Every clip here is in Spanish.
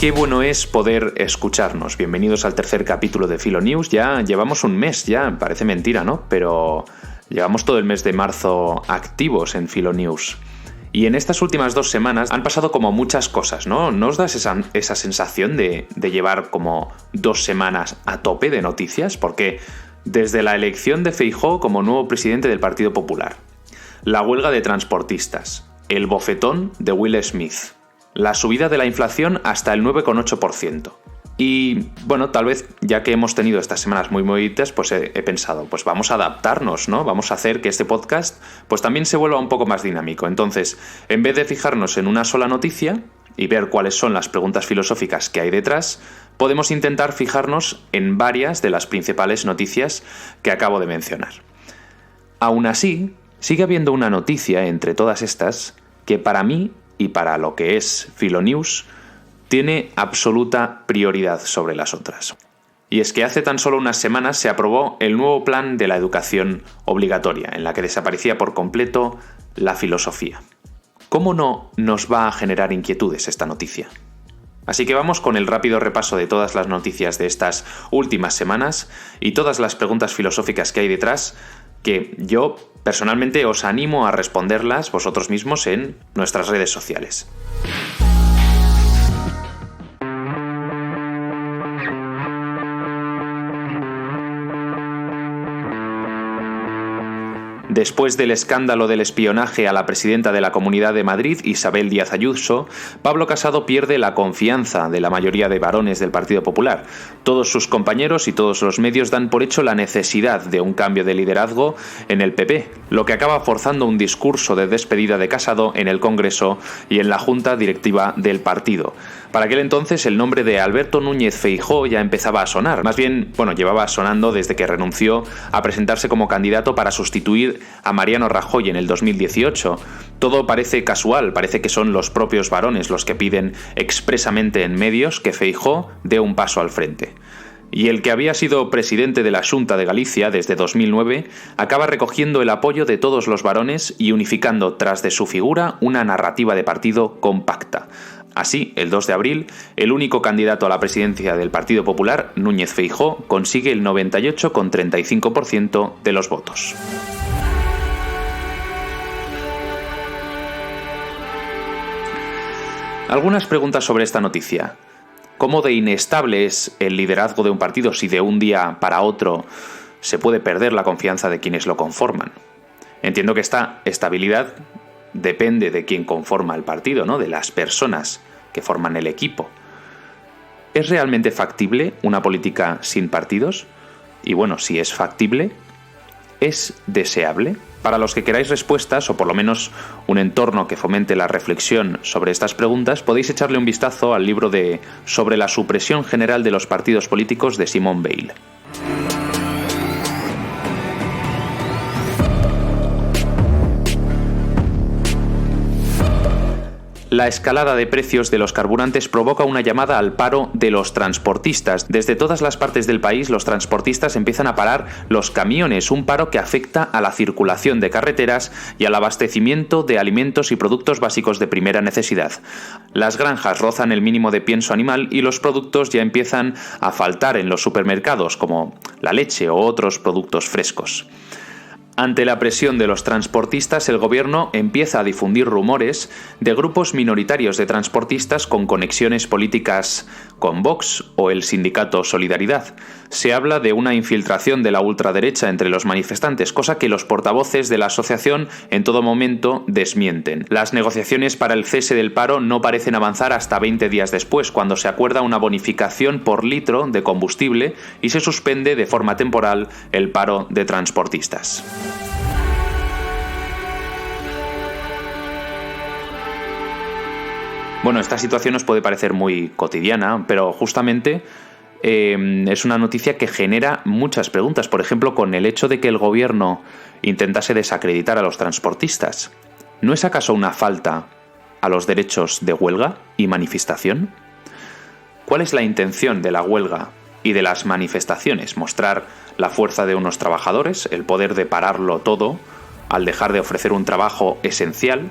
Qué bueno es poder escucharnos. Bienvenidos al tercer capítulo de Filonews. Ya llevamos un mes, ya parece mentira, ¿no? Pero llevamos todo el mes de marzo activos en Filonews. Y en estas últimas 2 semanas han pasado como muchas cosas, ¿no? ¿No os das esa sensación de llevar como 2 semanas a tope de noticias? Porque desde la elección de Feijóo como nuevo presidente del Partido Popular, la huelga de transportistas, el bofetón de Will Smith, la subida de la inflación hasta el 9,8%. Y bueno, tal vez ya que hemos tenido estas semanas muy movidas, pues he pensado, pues vamos a adaptarnos, ¿no? Vamos a hacer que este podcast pues también se vuelva un poco más dinámico. Entonces, en vez de fijarnos en una sola noticia y ver cuáles son las preguntas filosóficas que hay detrás, podemos intentar fijarnos en varias de las principales noticias que acabo de mencionar. Aún así, sigue habiendo una noticia entre todas estas que para mí y para lo que es Filonews tiene absoluta prioridad sobre las otras. Y es que hace tan solo unas semanas se aprobó el nuevo plan de la educación obligatoria, en la que desaparecía por completo la filosofía. ¿Cómo no nos va a generar inquietudes esta noticia? Así que vamos con el rápido repaso de todas las noticias de estas últimas semanas y todas las preguntas filosóficas que hay detrás, que yo personalmente os animo a responderlas vosotros mismos en nuestras redes sociales. Después del escándalo del espionaje a la presidenta de la Comunidad de Madrid, Isabel Díaz Ayuso, Pablo Casado pierde la confianza de la mayoría de varones del Partido Popular. Todos sus compañeros y todos los medios dan por hecho la necesidad de un cambio de liderazgo en el PP, lo que acaba forzando un discurso de despedida de Casado en el Congreso y en la Junta Directiva del partido. Para aquel entonces el nombre de Alberto Núñez Feijóo ya empezaba a sonar, más bien, llevaba sonando desde que renunció a presentarse como candidato para sustituir a Mariano Rajoy en el 2018. Todo parece casual, parece que son los propios varones los que piden expresamente en medios que Feijóo dé un paso al frente. Y el que había sido presidente de la Xunta de Galicia desde 2009 acaba recogiendo el apoyo de todos los varones y unificando tras de su figura una narrativa de partido compacta. Así, el 2 de abril, el único candidato a la presidencia del Partido Popular, Núñez Feijóo, consigue el 98,35% de los votos. Algunas preguntas sobre esta noticia. ¿Cómo de inestable es el liderazgo de un partido si de un día para otro se puede perder la confianza de quienes lo conforman? Entiendo que esta estabilidad depende de quién conforma el partido, ¿no? De las personas que forman el equipo. ¿Es realmente factible una política sin partidos? Y si es factible, ¿es deseable? Para los que queráis respuestas, o por lo menos un entorno que fomente la reflexión sobre estas preguntas, podéis echarle un vistazo al libro Sobre la supresión general de los partidos políticos de Simone Weil. La escalada de precios de los carburantes provoca una llamada al paro de los transportistas. Desde todas las partes del país, los transportistas empiezan a parar los camiones, un paro que afecta a la circulación de carreteras y al abastecimiento de alimentos y productos básicos de primera necesidad. Las granjas rozan el mínimo de pienso animal y los productos ya empiezan a faltar en los supermercados, como la leche o otros productos frescos. Ante la presión de los transportistas, el gobierno empieza a difundir rumores de grupos minoritarios de transportistas con conexiones políticas con Vox o el sindicato Solidaridad. Se habla de una infiltración de la ultraderecha entre los manifestantes, cosa que los portavoces de la asociación en todo momento desmienten. Las negociaciones para el cese del paro no parecen avanzar hasta 20 días después, cuando se acuerda una bonificación por litro de combustible y se suspende de forma temporal el paro de transportistas. Esta situación os puede parecer muy cotidiana, pero justamente es una noticia que genera muchas preguntas. Por ejemplo, con el hecho de que el gobierno intentase desacreditar a los transportistas. ¿No es acaso una falta a los derechos de huelga y manifestación? ¿Cuál es la intención de la huelga y de las manifestaciones? ¿Mostrar la fuerza de unos trabajadores, el poder de pararlo todo al dejar de ofrecer un trabajo esencial?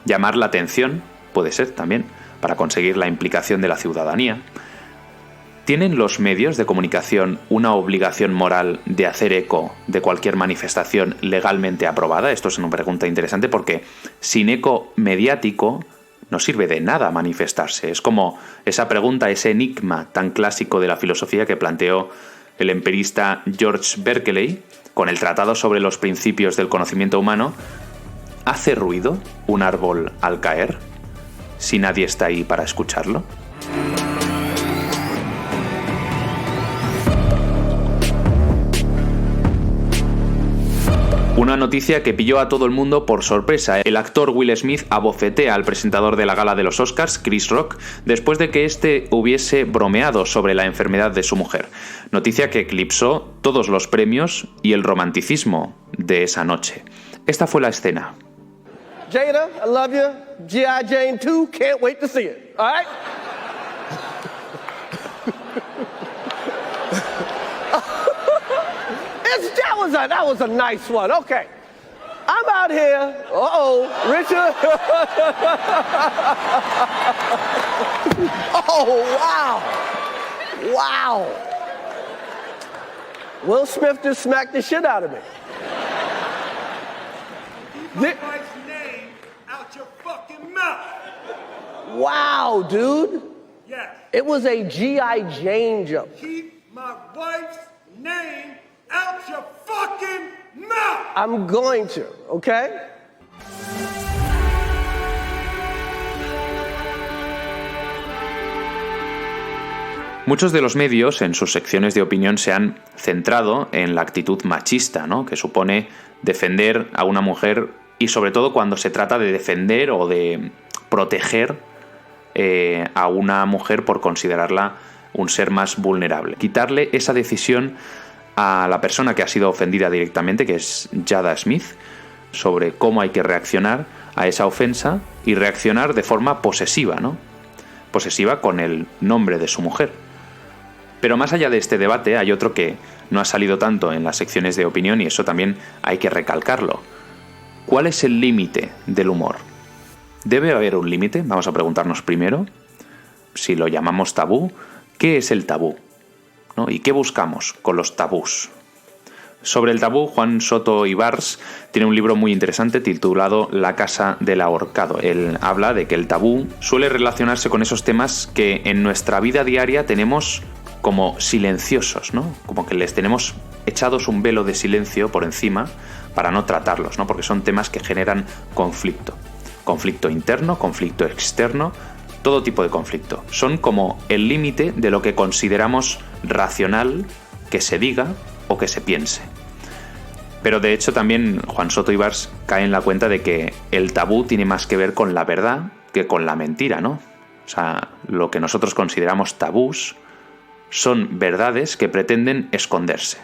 ¿Llamar la atención? Puede ser también. para conseguir la implicación de la ciudadanía. ¿Tienen los medios de comunicación una obligación moral de hacer eco de cualquier manifestación legalmente aprobada? Esto es una pregunta interesante porque sin eco mediático no sirve de nada manifestarse. Es como esa pregunta, ese enigma tan clásico de la filosofía que planteó el empirista George Berkeley con el Tratado sobre los Principios del Conocimiento Humano. ¿Hace ruido un árbol al caer si nadie está ahí para escucharlo? Una noticia que pilló a todo el mundo por sorpresa. El actor Will Smith abofetea al presentador de la gala de los Oscars, Chris Rock, después de que éste hubiese bromeado sobre la enfermedad de su mujer. Noticia que eclipsó todos los premios y el romanticismo de esa noche. Esta fue la escena. Jada, I love you. G.I. Jane 2, can't wait to see it. All right? That was a nice one. Okay. I'm out here. Richard. Oh, wow. Wow. Will Smith just smacked the shit out of me. Keep my wife's name out your fucking mouth. Wow, dude. Yes. It was a G.I. Jane jump. Keep my wife's name out your fucking mouth. I'm going to, okay? Muchos de los medios en sus secciones de opinión se han centrado en la actitud machista, ¿no?, que supone defender a una mujer y sobre todo cuando se trata de defender o de proteger a una mujer por considerarla un ser más vulnerable. Quitarle esa decisión a la persona que ha sido ofendida directamente, que es Jada Smith, sobre cómo hay que reaccionar a esa ofensa y reaccionar de forma posesiva, ¿no? Posesiva con el nombre de su mujer. Pero más allá de este debate hay otro que no ha salido tanto en las secciones de opinión y eso también hay que recalcarlo. ¿Cuál es el límite del humor? ¿Debe haber un límite? Vamos a preguntarnos primero. Si lo llamamos tabú, ¿qué es el tabú?, ¿no? ¿Y qué buscamos con los tabús? Sobre el tabú, Juan Soto Ibars tiene un libro muy interesante titulado La casa del ahorcado. Él habla de que el tabú suele relacionarse con esos temas que en nuestra vida diaria tenemos como silenciosos, ¿no? Como que les tenemos echados un velo de silencio por encima para no tratarlos, ¿no? Porque son temas que generan conflicto. Conflicto interno, conflicto externo, todo tipo de conflicto. Son como el límite de lo que consideramos racional que se diga o que se piense. Pero de hecho también Juan Soto Ibars cae en la cuenta de que el tabú tiene más que ver con la verdad que con la mentira, ¿no? O sea, lo que nosotros consideramos tabús son verdades que pretenden esconderse.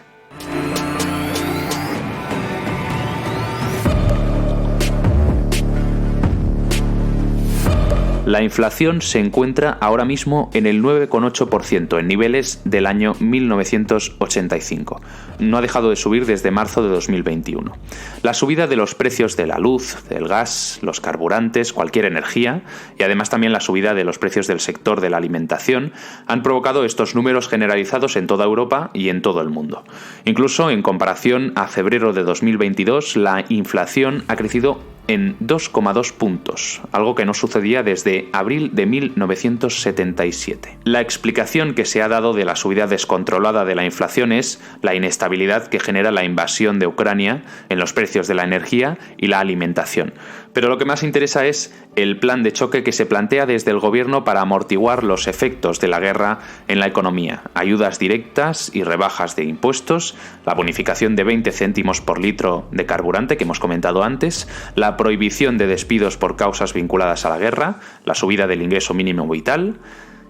La inflación se encuentra ahora mismo en el 9,8%, en niveles del año 1985. No ha dejado de subir desde marzo de 2021. La subida de los precios de la luz, del gas, los carburantes, cualquier energía, y además también la subida de los precios del sector de la alimentación, han provocado estos números generalizados en toda Europa y en todo el mundo. Incluso en comparación a febrero de 2022, la inflación ha crecido en 2,2 puntos, algo que no sucedía desde abril de 1977. La explicación que se ha dado de la subida descontrolada de la inflación es la inestabilidad que genera la invasión de Ucrania en los precios de la energía y la alimentación. Pero lo que más interesa es el plan de choque que se plantea desde el gobierno para amortiguar los efectos de la guerra en la economía. Ayudas directas y rebajas de impuestos, la bonificación de 20 céntimos por litro de carburante que hemos comentado antes, la prohibición de despidos por causas vinculadas a la guerra, la subida del ingreso mínimo vital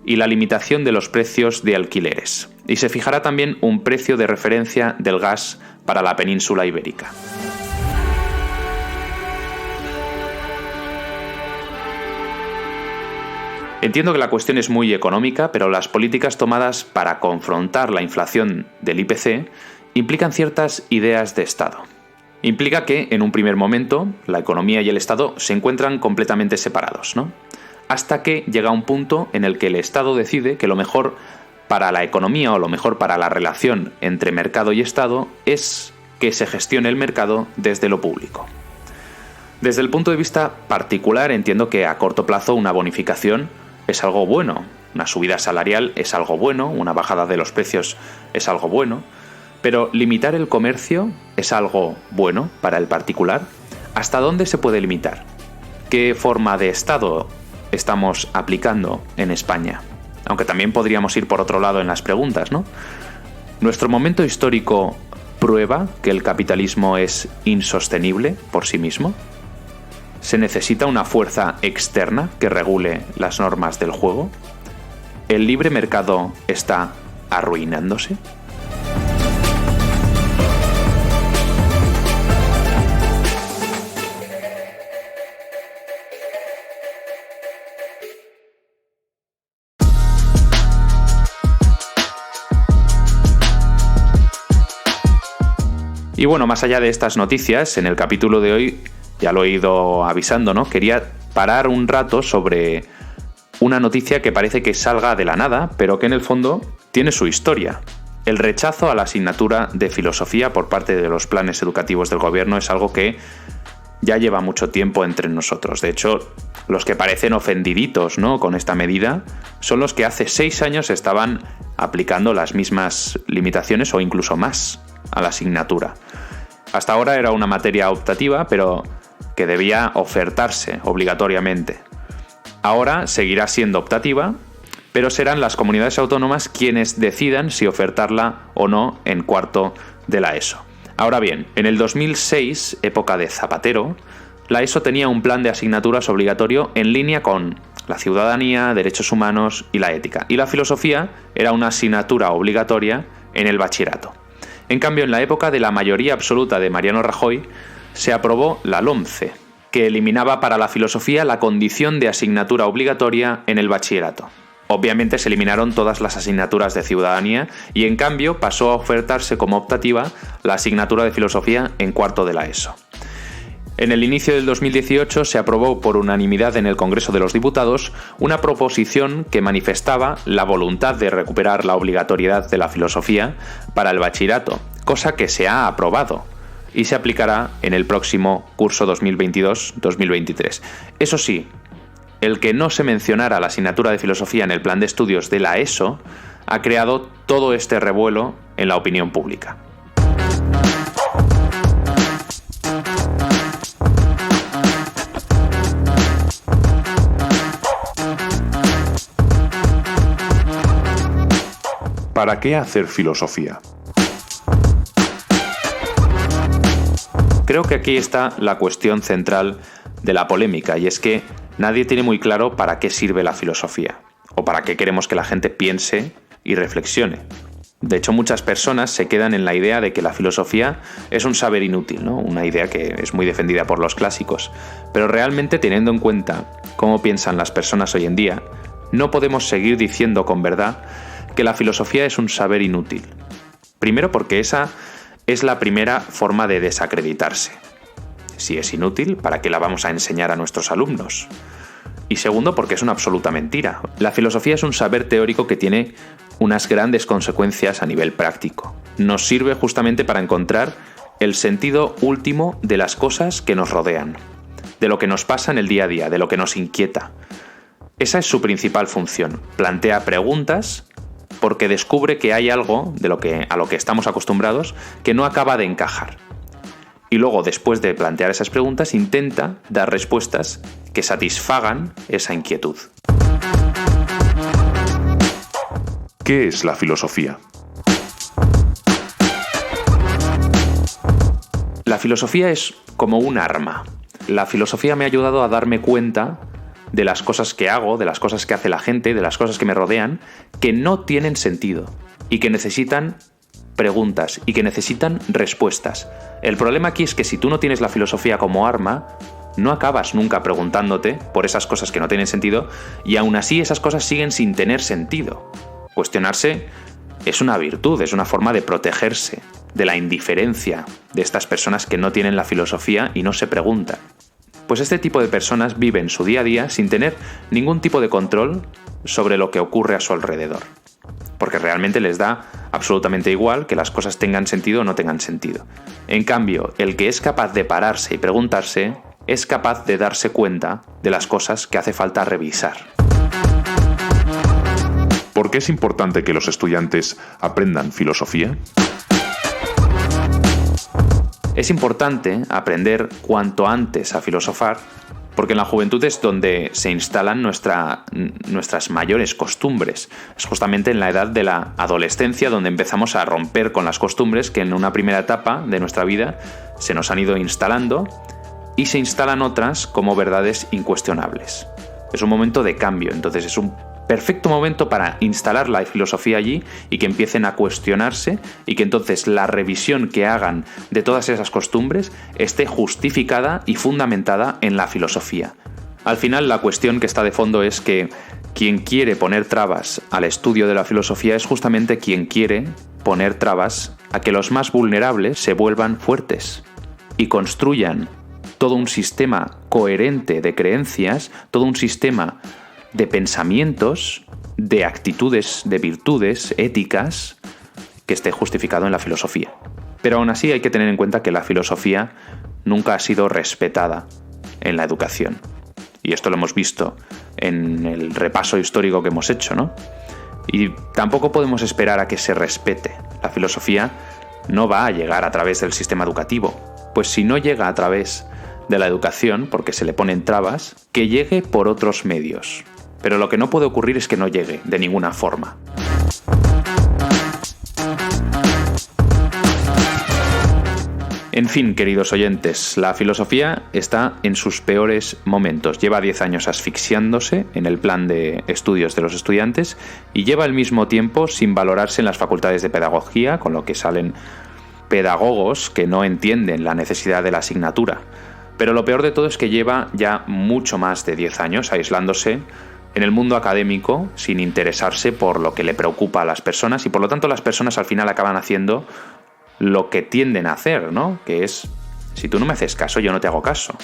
y la limitación de los precios de alquileres. Y se fijará también un precio de referencia del gas para la península ibérica. Entiendo que la cuestión es muy económica, pero las políticas tomadas para confrontar la inflación del IPC implican ciertas ideas de Estado. Implica que, en un primer momento, la economía y el Estado se encuentran completamente separados, ¿no? hasta que llega un punto en el que el Estado decide que lo mejor para la economía o lo mejor para la relación entre mercado y Estado es que se gestione el mercado desde lo público. Desde el punto de vista particular, entiendo que a corto plazo una bonificación es algo bueno, una subida salarial es algo bueno, una bajada de los precios es algo bueno, pero limitar el comercio es algo bueno para el particular. ¿Hasta dónde se puede limitar? ¿Qué forma de Estado estamos aplicando en España? Aunque también podríamos ir por otro lado en las preguntas, ¿no? ¿Nuestro momento histórico prueba que el capitalismo es insostenible por sí mismo? ¿Se necesita una fuerza externa que regule las normas del juego? ¿El libre mercado está arruinándose? Y bueno, más allá de estas noticias, en el capítulo de hoy, ya lo he ido avisando, ¿no? Quería parar un rato sobre una noticia que parece que salga de la nada, pero que en el fondo tiene su historia. El rechazo a la asignatura de filosofía por parte de los planes educativos del gobierno es algo que ya lleva mucho tiempo entre nosotros. De hecho, los que parecen ofendiditos, ¿no?, con esta medida son los que hace 6 años estaban aplicando las mismas limitaciones o incluso más a la asignatura. Hasta ahora era una materia optativa, pero que debía ofertarse obligatoriamente. Ahora seguirá siendo optativa, pero serán las comunidades autónomas quienes decidan si ofertarla o no en cuarto de la ESO. Ahora bien, en el 2006, época de Zapatero, la ESO tenía un plan de asignaturas obligatorio en línea con la ciudadanía, derechos humanos y la ética. Y la filosofía era una asignatura obligatoria en el bachillerato. En cambio, en la época de la mayoría absoluta de Mariano Rajoy, se aprobó la LOMCE, que eliminaba para la filosofía la condición de asignatura obligatoria en el bachillerato. Obviamente se eliminaron todas las asignaturas de ciudadanía y en cambio pasó a ofertarse como optativa la asignatura de filosofía en cuarto de la ESO. En el inicio del 2018 se aprobó por unanimidad en el Congreso de los Diputados una proposición que manifestaba la voluntad de recuperar la obligatoriedad de la filosofía para el bachillerato, cosa que se ha aprobado y se aplicará en el próximo curso 2022-2023. Eso sí, el que no se mencionara la asignatura de filosofía en el plan de estudios de la ESO ha creado todo este revuelo en la opinión pública. ¿Para qué hacer filosofía? Creo que aquí está la cuestión central de la polémica, y es que nadie tiene muy claro para qué sirve la filosofía, o para qué queremos que la gente piense y reflexione. De hecho, muchas personas se quedan en la idea de que la filosofía es un saber inútil, ¿no? Una idea que es muy defendida por los clásicos. Pero realmente, teniendo en cuenta cómo piensan las personas hoy en día, no podemos seguir diciendo con verdad que la filosofía es un saber inútil. Primero porque esa es la primera forma de desacreditarse. Si es inútil, ¿para qué la vamos a enseñar a nuestros alumnos? Y segundo, porque es una absoluta mentira. La filosofía es un saber teórico que tiene unas grandes consecuencias a nivel práctico. Nos sirve justamente para encontrar el sentido último de las cosas que nos rodean, de lo que nos pasa en el día a día, de lo que nos inquieta. Esa es su principal función. Plantea preguntas porque descubre que hay algo a lo que estamos acostumbrados que no acaba de encajar. Y luego, después de plantear esas preguntas, intenta dar respuestas que satisfagan esa inquietud. ¿Qué es la filosofía? La filosofía es como un arma. La filosofía me ha ayudado a darme cuenta de las cosas que hago, de las cosas que hace la gente, de las cosas que me rodean, que no tienen sentido y que necesitan preguntas y que necesitan respuestas. El problema aquí es que si tú no tienes la filosofía como arma, no acabas nunca preguntándote por esas cosas que no tienen sentido y aún así esas cosas siguen sin tener sentido. Cuestionarse es una virtud, es una forma de protegerse de la indiferencia de estas personas que no tienen la filosofía y no se preguntan. Pues este tipo de personas viven su día a día sin tener ningún tipo de control sobre lo que ocurre a su alrededor. Porque realmente les da absolutamente igual que las cosas tengan sentido o no tengan sentido. En cambio, el que es capaz de pararse y preguntarse, es capaz de darse cuenta de las cosas que hace falta revisar. ¿Por qué es importante que los estudiantes aprendan filosofía? Es importante aprender cuanto antes a filosofar, porque en la juventud es donde se instalan nuestras mayores costumbres. Es justamente en la edad de la adolescencia donde empezamos a romper con las costumbres que en una primera etapa de nuestra vida se nos han ido instalando y se instalan otras como verdades incuestionables. Es un momento de cambio, entonces es un perfecto momento para instalar la filosofía allí y que empiecen a cuestionarse y que entonces la revisión que hagan de todas esas costumbres esté justificada y fundamentada en la filosofía. Al final, la cuestión que está de fondo es que quien quiere poner trabas al estudio de la filosofía es justamente quien quiere poner trabas a que los más vulnerables se vuelvan fuertes y construyan todo un sistema coherente de creencias, todo un sistema de pensamientos, de actitudes, de virtudes éticas que esté justificado en la filosofía. Pero aún así hay que tener en cuenta que la filosofía nunca ha sido respetada en la educación. Y esto lo hemos visto en el repaso histórico que hemos hecho, ¿no? Y tampoco podemos esperar a que se respete. La filosofía no va a llegar a través del sistema educativo. Pues si no llega a través de la educación, porque se le ponen trabas, que llegue por otros medios. Pero lo que no puede ocurrir es que no llegue de ninguna forma. En fin, queridos oyentes, la filosofía está en sus peores momentos. Lleva 10 años asfixiándose en el plan de estudios de los estudiantes y lleva al mismo tiempo sin valorarse en las facultades de pedagogía, con lo que salen pedagogos que no entienden la necesidad de la asignatura. Pero lo peor de todo es que lleva ya mucho más de 10 años aislándose en el mundo académico sin interesarse por lo que le preocupa a las personas y por lo tanto las personas al final acaban haciendo lo que tienden a hacer, ¿no? Que es, si tú no me haces caso, yo no te hago caso.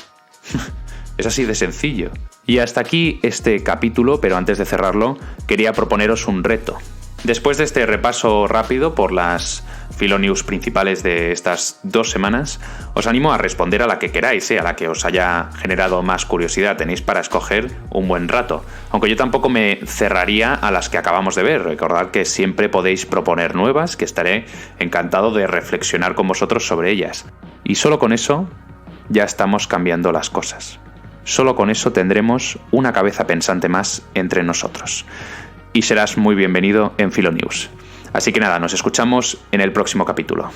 Es así de sencillo. Y hasta aquí este capítulo, pero antes de cerrarlo, quería proponeros un reto. Después de este repaso rápido por las Filonews principales de estas 2 semanas, os animo a responder a la que queráis, a la que os haya generado más curiosidad. Tenéis para escoger un buen rato. Aunque yo tampoco me cerraría a las que acabamos de ver. Recordad que siempre podéis proponer nuevas, que estaré encantado de reflexionar con vosotros sobre ellas. Y solo con eso ya estamos cambiando las cosas. Solo con eso tendremos una cabeza pensante más entre nosotros. Y serás muy bienvenido en Filonews. Así que nada, nos escuchamos en el próximo capítulo.